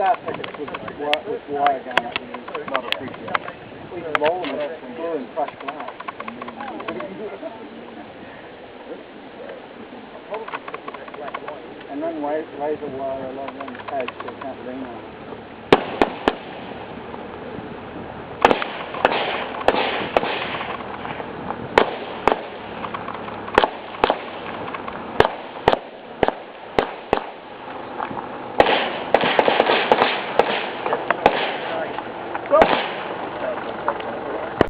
start tickets with wire going up and it's not appreciated. We can roll them with some glue and crushed glass. And run laser wire along one page so it can't lean on it.